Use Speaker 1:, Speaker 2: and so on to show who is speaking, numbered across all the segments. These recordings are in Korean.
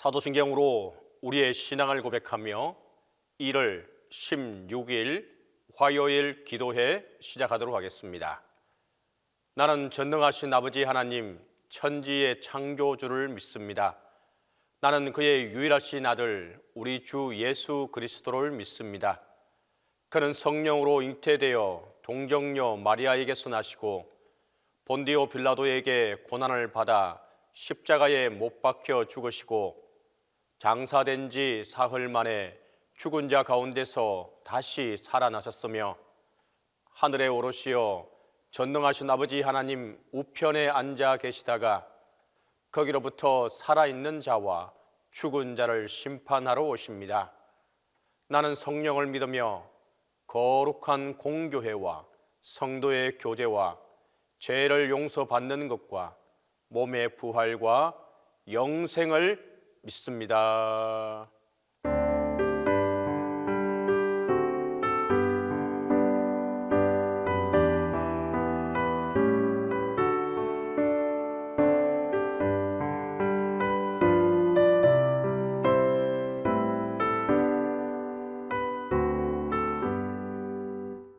Speaker 1: 사도신경으로 우리의 신앙을 고백하며 1월 16일 화요일 기도회 시작하도록 하겠습니다. 나는 전능하신 아버지 하나님 천지의 창조주를 믿습니다. 나는 그의 유일하신 아들 우리 주 예수 그리스도를 믿습니다. 그는 성령으로 잉태되어 동정녀 마리아에게서 나시고 본디오 빌라도에게 고난을 받아 십자가에 못 박혀 죽으시고 장사된 지 사흘 만에 죽은 자 가운데서 다시 살아나셨으며 하늘에 오르시어 전능하신 아버지 하나님 우편에 앉아 계시다가 거기로부터 살아있는 자와 죽은 자를 심판하러 오십니다. 나는 성령을 믿으며 거룩한 공교회와 성도의 교제와 죄를 용서받는 것과 몸의 부활과 영생을 믿습니다.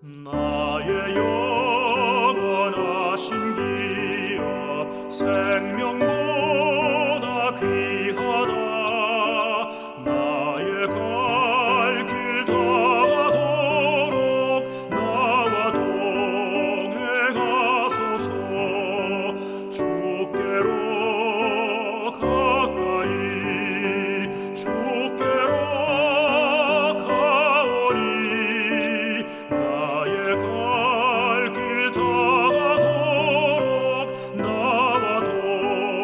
Speaker 2: 나의 영원하신 기업 생명보다 귀하다. 나의 갈 길 다가도록 나와 동행하소서. 주께로 가까이 주께로 가오리. 나의 갈 길 다가도록 나와 동행하소서.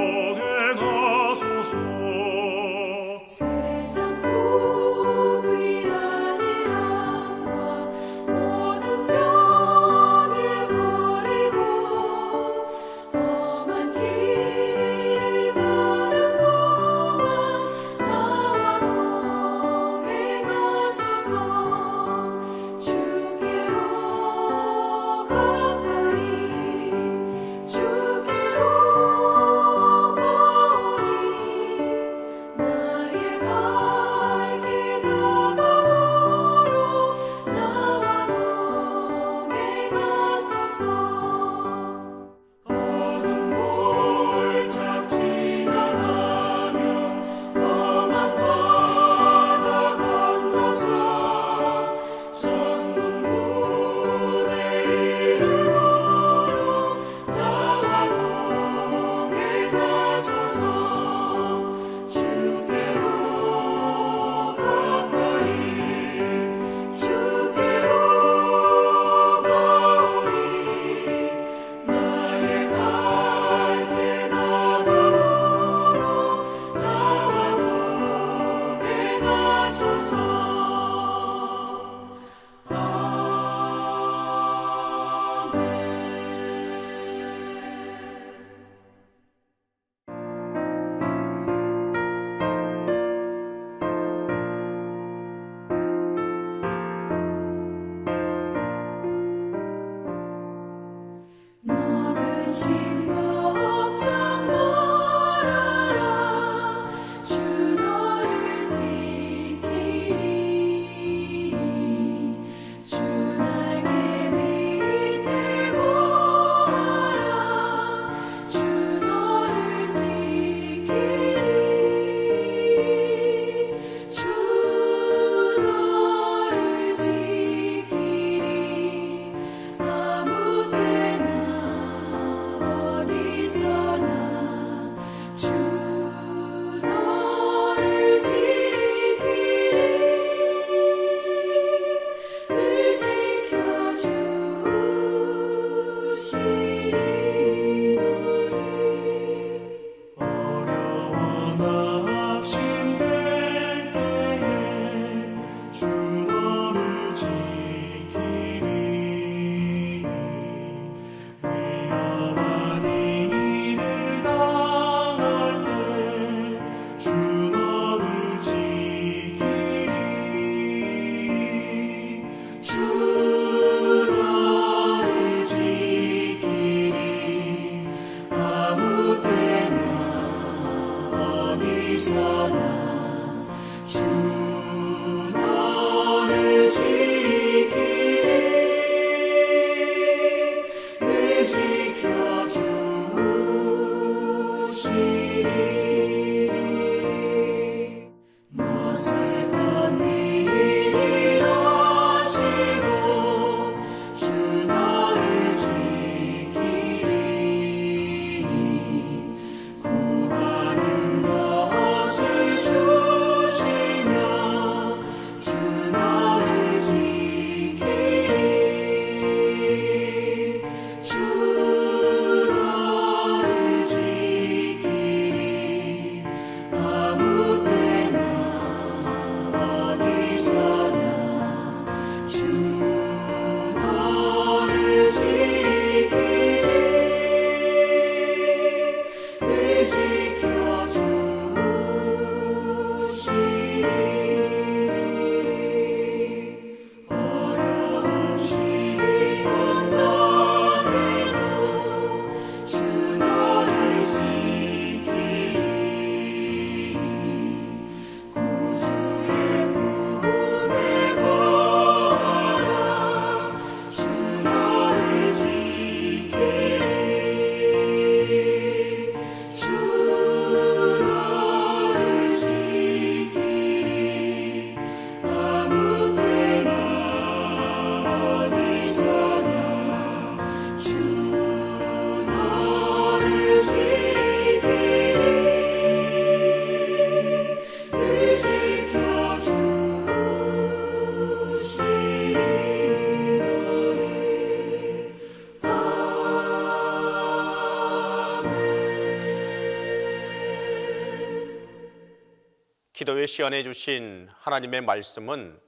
Speaker 1: 기도회 시간에 주신 하나님의 말씀은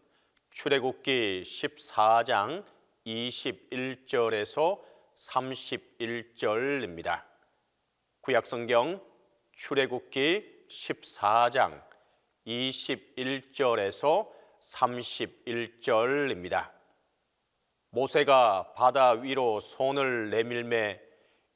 Speaker 1: 출애굽기 14장 21절에서 31절입니다. 구약성경 출애굽기 14장 21절에서 31절입니다. 모세가 바다 위로 손을 내밀매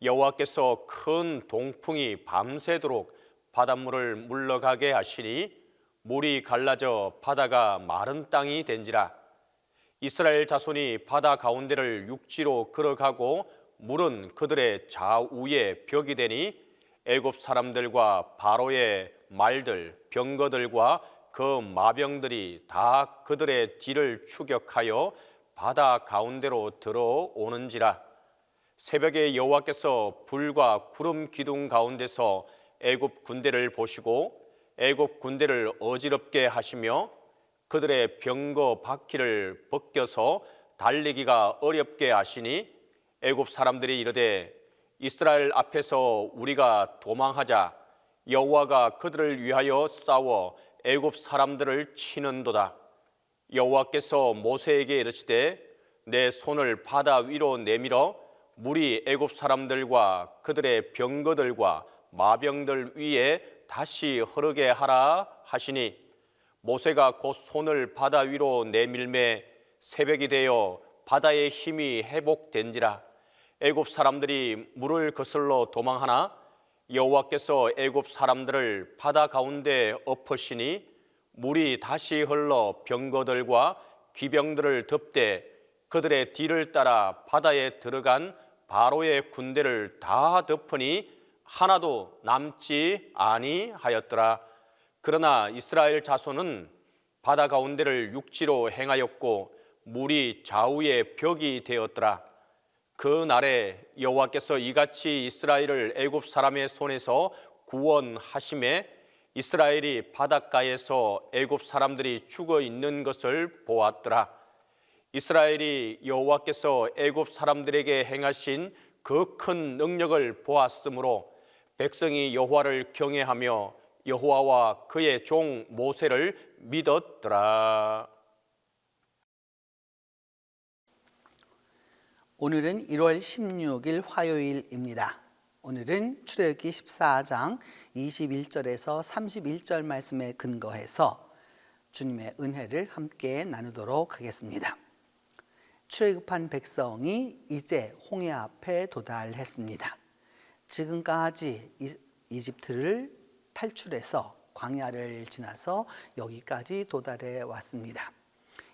Speaker 1: 여호와께서 큰 동풍이 밤새도록 바닷물을 물러가게 하시니 물이 갈라져 바다가 마른 땅이 된지라. 이스라엘 자손이 바다 가운데를 육지로 걸어가고 물은 그들의 좌우에 벽이 되니 애굽 사람들과 바로의 말들, 병거들과 그 마병들이 다 그들의 뒤를 추격하여 바다 가운데로 들어오는지라. 새벽에 여호와께서 불과 구름 기둥 가운데서 애굽 군대를 보시고 애굽 군대를 어지럽게 하시며 그들의 병거 바퀴를 벗겨서 달리기가 어렵게 하시니 애굽 사람들이 이르되 이스라엘 앞에서 우리가 도망하자. 여호와가 그들을 위하여 싸워 애굽 사람들을 치는도다. 여호와께서 모세에게 이르시되 내 손을 바다 위로 내밀어 물이 애굽 사람들과 그들의 병거들과 마병들 위에 다시 흐르게 하라 하시니 모세가 곧 손을 바다 위로 내밀매 새벽이 되어 바다의 힘이 회복된지라. 애굽 사람들이 물을 거슬러 도망하나 여호와께서 애굽 사람들을 바다 가운데 엎으시니 물이 다시 흘러 병거들과 기병들을 덮되 그들의 뒤를 따라 바다에 들어간 바로의 군대를 다 덮으니 하나도 남지 아니하였더라. 그러나 이스라엘 자손은 바다 가운데를 육지로 행하였고 물이 좌우의 벽이 되었더라. 그 날에 여호와께서 이같이 이스라엘을 애굽 사람의 손에서 구원하심에 이스라엘이 바닷가에서 애굽 사람들이 죽어 있는 것을 보았더라. 이스라엘이 여호와께서 애굽 사람들에게 행하신 그 큰 능력을 보았으므로 백성이 여호와를 경외하며 여호와와 그의 종 모세를 믿었더라.
Speaker 3: 오늘은 1월 16일 화요일입니다. 오늘은 출애굽기 14장 21절에서 31절 말씀에 근거해서 주님의 은혜를 함께 나누도록 하겠습니다. 출애굽한 백성이 이제 홍해 앞에 도달했습니다. 지금까지 이집트를 탈출해서 광야를 지나서 여기까지 도달해 왔습니다.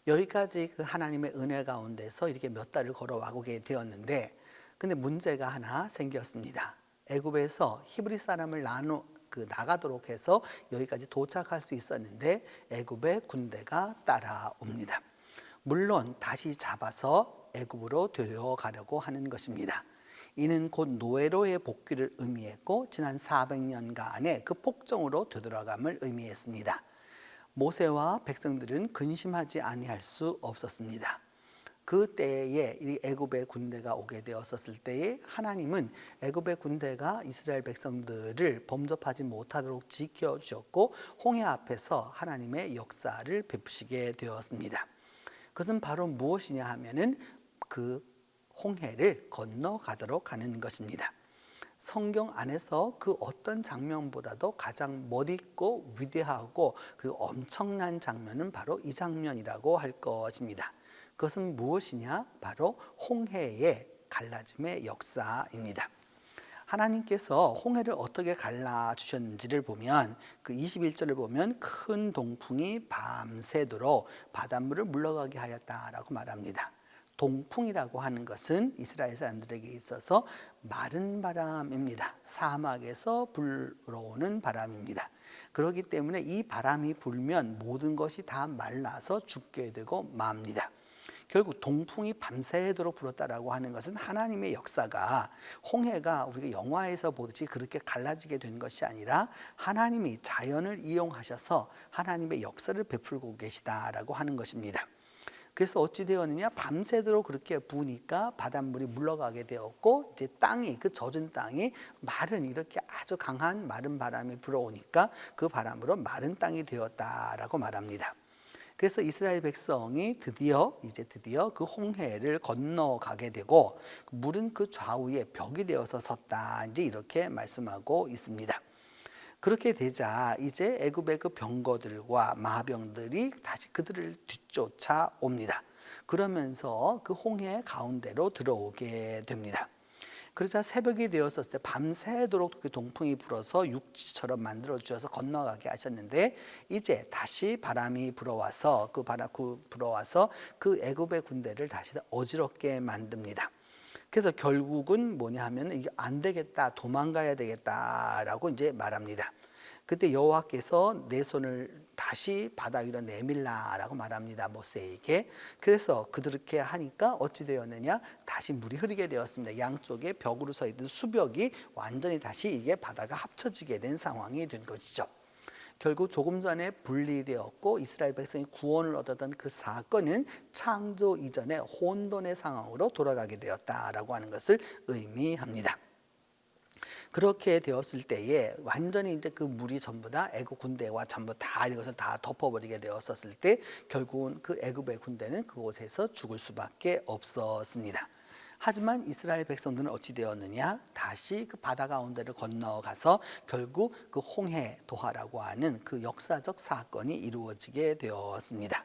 Speaker 3: 여기까지 그 하나님의 은혜 가운데서 이렇게 몇 달을 걸어와게 되었는데, 근데 문제가 하나 생겼습니다. 애굽에서 히브리 사람을 나가도록 해서 여기까지 도착할 수 있었는데 애굽의 군대가 따라옵니다. 물론 다시 잡아서 애굽으로 데려가려고 하는 것입니다. 이는 곧 노예로의 복귀를 의미했고 지난 400년간의 그 폭정으로 되돌아감을 의미했습니다. 모세와 백성들은 근심하지 아니할 수 없었습니다. 그 때에 이 애굽의 군대가 오게 되었을 때에 하나님은 애굽의 군대가 이스라엘 백성들을 범접하지 못하도록 지켜주셨고 홍해 앞에서 하나님의 역사를 베푸시게 되었습니다. 그것은 바로 무엇이냐 하면은 그 홍해를 건너가도록 하는 것입니다. 성경 안에서 그 어떤 장면보다도 가장 멋있고 위대하고 그리고 엄청난 장면은 바로 이 장면이라고 할 것입니다. 그것은 무엇이냐? 바로 홍해의 갈라짐의 역사입니다. 하나님께서 홍해를 어떻게 갈라주셨는지를 보면 그 21절을 보면 큰 동풍이 밤새도록 바닷물을 물러가게 하였다라고 말합니다. 동풍이라고 하는 것은 이스라엘 사람들에게 있어서 마른 바람입니다. 사막에서 불어오는 바람입니다. 그렇기 때문에 이 바람이 불면 모든 것이 다 말라서 죽게 되고 맙니다. 결국 동풍이 밤새도록 불었다라고 하는 것은 하나님의 역사가 홍해가 우리가 영화에서 보듯이 그렇게 갈라지게 된 것이 아니라 하나님이 자연을 이용하셔서 하나님의 역사를 베풀고 계시다라고 하는 것입니다. 그래서 어찌 되었느냐? 밤새도록 그렇게 부으니까 바닷물이 물러가게 되었고, 이제 땅이, 그 젖은 땅이 마른, 이렇게 아주 강한 마른 바람이 불어오니까 그 바람으로 마른 땅이 되었다라고 말합니다. 그래서 이스라엘 백성이 드디어 그 홍해를 건너가게 되고, 물은 그 좌우에 벽이 되어서 섰다, 이제 이렇게 말씀하고 있습니다. 그렇게 되자 이제 애굽의 그 병거들과 마병들이 다시 그들을 뒤쫓아 옵니다. 그러면서 그 홍해 가운데로 들어오게 됩니다. 그러자 새벽이 되었을 때 밤새도록 그 동풍이 불어서 육지처럼 만들어 주셔서 건너가게 하셨는데, 이제 다시 바람이 불어와서 그 애굽의 군대를 다시 어지럽게 만듭니다. 그래서 결국은 뭐냐 하면 이게 안 되겠다, 도망가야 되겠다라고 이제 말합니다. 그때 여호와께서 내 손을 다시 바다 위로 내밀라라고 말합니다, 모세에게. 그래서 그렇게 하니까 어찌 되었느냐? 다시 물이 흐르게 되었습니다. 양쪽에 벽으로 서 있던 수벽이 완전히 다시 이게 바다가 합쳐지게 된 상황이 된 것이죠. 결국 조금 전에 분리되었고 이스라엘 백성이 구원을 얻었던 그 사건은 창조 이전의 혼돈의 상황으로 돌아가게 되었다라고 하는 것을 의미합니다. 그렇게 되었을 때에 완전히 이제 그 물이 전부 다 애굽 군대와 전부 다 이것을 다 덮어버리게 되었었을 때 결국은 그 애굽의 군대는 그곳에서 죽을 수밖에 없었습니다. 하지만 이스라엘 백성들은 어찌 되었느냐? 다시 그 바다 가운데를 건너가서 결국 그 홍해 도하라고 하는 그 역사적 사건이 이루어지게 되었습니다.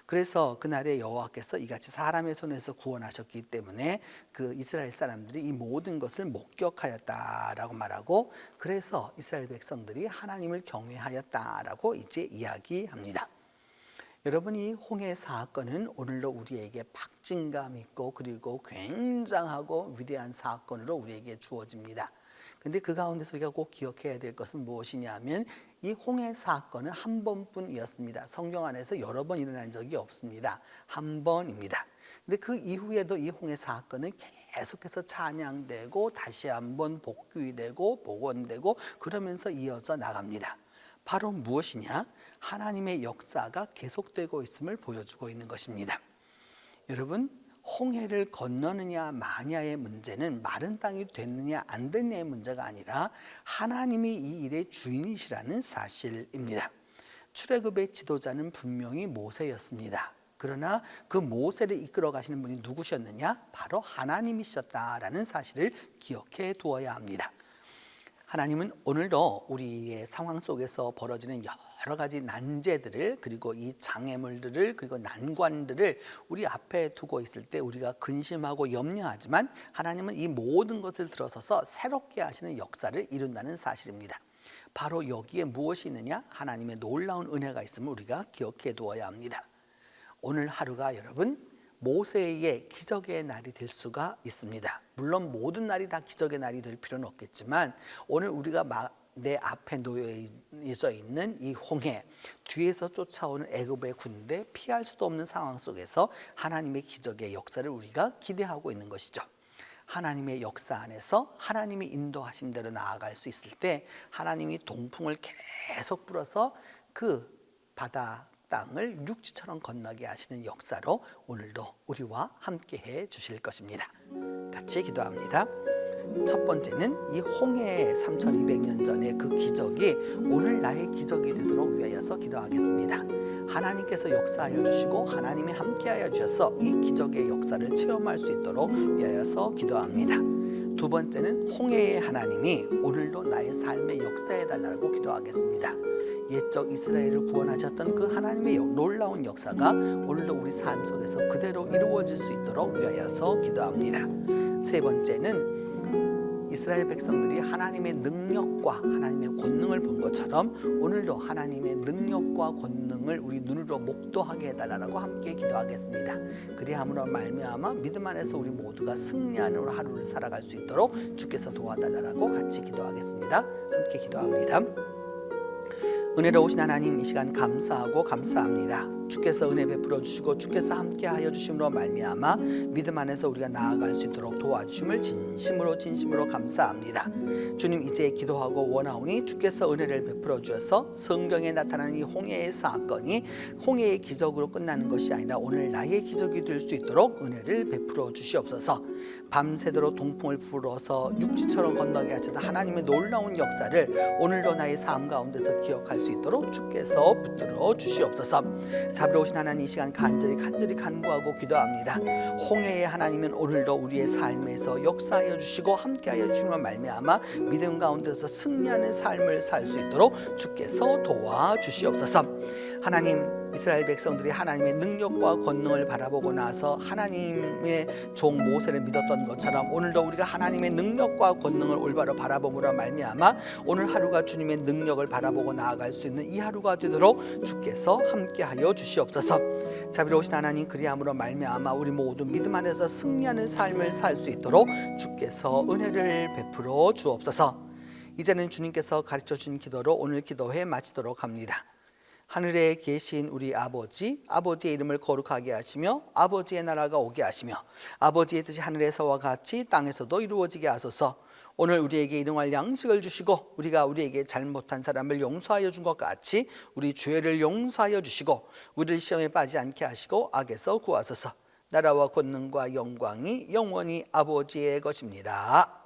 Speaker 3: 그래서 그날에 여호와께서 이같이 사람의 손에서 구원하셨기 때문에 그 이스라엘 사람들이 이 모든 것을 목격하였다라고 말하고, 그래서 이스라엘 백성들이 하나님을 경외하였다라고 이제 이야기합니다. 여러분, 이 홍해 사건은 오늘도 우리에게 박진감 있고 그리고 굉장하고 위대한 사건으로 우리에게 주어집니다. 근데 그 가운데서 우리가 꼭 기억해야 될 것은 무엇이냐면 이 홍해 사건은 한 번뿐이었습니다. 성경 안에서 여러 번 일어난 적이 없습니다. 한 번입니다. 근데 그 이후에도 이 홍해 사건은 계속해서 찬양되고 다시 한번 복귀되고 복원되고 그러면서 이어져 나갑니다. 바로 무엇이냐? 하나님의 역사가 계속되고 있음을 보여주고 있는 것입니다. 여러분, 홍해를 건너느냐 마냐의 문제는 마른 땅이 됐느냐 안 됐느냐의 문제가 아니라 하나님이 이 일의 주인이시라는 사실입니다. 출애굽의 지도자는 분명히 모세였습니다. 그러나 그 모세를 이끌어 가시는 분이 누구셨느냐? 바로 하나님이셨다라는 사실을 기억해 두어야 합니다. 하나님은 오늘도 우리의 상황 속에서 벌어지는 여러 가지 난제들을, 그리고 이 장애물들을, 그리고 난관들을 우리 앞에 두고 있을 때 우리가 근심하고 염려하지만 하나님은 이 모든 것을 들어서서 새롭게 하시는 역사를 이룬다는 사실입니다. 바로 여기에 무엇이 있느냐? 하나님의 놀라운 은혜가 있음을 우리가 기억해 두어야 합니다. 오늘 하루가 여러분 모세의 기적의 날이 될 수가 있습니다. 물론 모든 날이 다 기적의 날이 될 필요는 없겠지만 오늘 우리가 내 앞에 놓여져 있는 이 홍해, 뒤에서 쫓아오는 애굽의 군대, 피할 수도 없는 상황 속에서 하나님의 기적의 역사를 우리가 기대하고 있는 것이죠. 하나님의 역사 안에서 하나님이 인도하신 대로 나아갈 수 있을 때 하나님이 동풍을 계속 불어서 그 바다 땅을 육지처럼 건너게 하시는 역사로 오늘도 우리와 함께 해 주실 것입니다. 같이 기도합니다. 첫 번째는 이 홍해 3200년 전의 그 기적이 오늘 나의 기적이 되도록 위하여서 기도하겠습니다. 하나님께서 역사하여 주시고 하나님이 함께하여 주셔서 이 기적의 역사를 체험할 수 있도록 위하여서 기도합니다. 두 번째는 홍해의 하나님이 오늘도 나의 삶의 역사해 달라고 기도하겠습니다. 옛적 이스라엘을 구원하셨던 그 하나님의 놀라운 역사가 오늘도 우리 삶 속에서 그대로 이루어질 수 있도록 위하여서 기도합니다. 세 번째는 이스라엘 백성들이 하나님의 능력과 하나님의 권능을 본 것처럼 오늘도 하나님의 능력과 권능을 우리 눈으로 목도하게 해달라고 함께 기도하겠습니다. 그리함으로 말미암아 믿음 안에서 우리 모두가 승리하는 하루를 살아갈 수 있도록 주께서 도와달라고 같이 기도하겠습니다. 함께 기도합니다. 은혜로우신 하나님, 이 시간 감사하고 감사합니다. 주께서 은혜 베풀어 주시고 주께서 함께하여 주심으로 말미암아 믿음 안에서 우리가 나아갈 수 있도록 도와주심을 진심으로 감사합니다. 주님, 이제 기도하고 원하오니 주께서 은혜를 베풀어 주셔서 성경에 나타나는 이 홍해의 사건이 홍해의 기적으로 끝나는 것이 아니라 오늘 나의 기적이 될 수 있도록 은혜를 베풀어 주시옵소서. 밤새도록 동풍을 불어서 육지처럼 건너게 하시던 하나님의 놀라운 역사를 오늘도 나의 삶 가운데서 기억할 수 있도록 주께서 붙들어 주시옵소서. 자비로우신 하나님, 이 시간 간절히 간구하고 기도합니다. 홍해의 하나님은 오늘도 우리의 삶에서 역사하여 주시고 함께하여 주시면 말미암아 믿음 가운데서 승리하는 삶을 살 수 있도록 주께서 도와주시옵소서. 하나님, 이스라엘 백성들이 하나님의 능력과 권능을 바라보고 나서 하나님의 종 모세를 믿었던 것처럼 오늘도 우리가 하나님의 능력과 권능을 올바로 바라봄으로 말미암아 오늘 하루가 주님의 능력을 바라보고 나아갈 수 있는 이 하루가 되도록 주께서 함께하여 주시옵소서. 자비로우신 하나님, 그리함으로 말미암아 우리 모두 믿음 안에서 승리하는 삶을 살 수 있도록 주께서 은혜를 베풀어 주옵소서. 이제는 주님께서 가르쳐 주신 기도로 오늘 기도회 마치도록 합니다. 하늘에 계신 우리 아버지, 아버지의 이름을 거룩하게 하시며 아버지의 나라가 오게 하시며 아버지의 뜻이 하늘에서와 같이 땅에서도 이루어지게 하소서. 오늘 우리에게 일용할 양식을 주시고 우리가 우리에게 잘못한 사람을 용서하여 준 것 같이 우리 죄를 용서하여 주시고 우리를 시험에 빠지지 않게 하시고 악에서 구하소서. 나라와 권능과 영광이 영원히 아버지의 것입니다.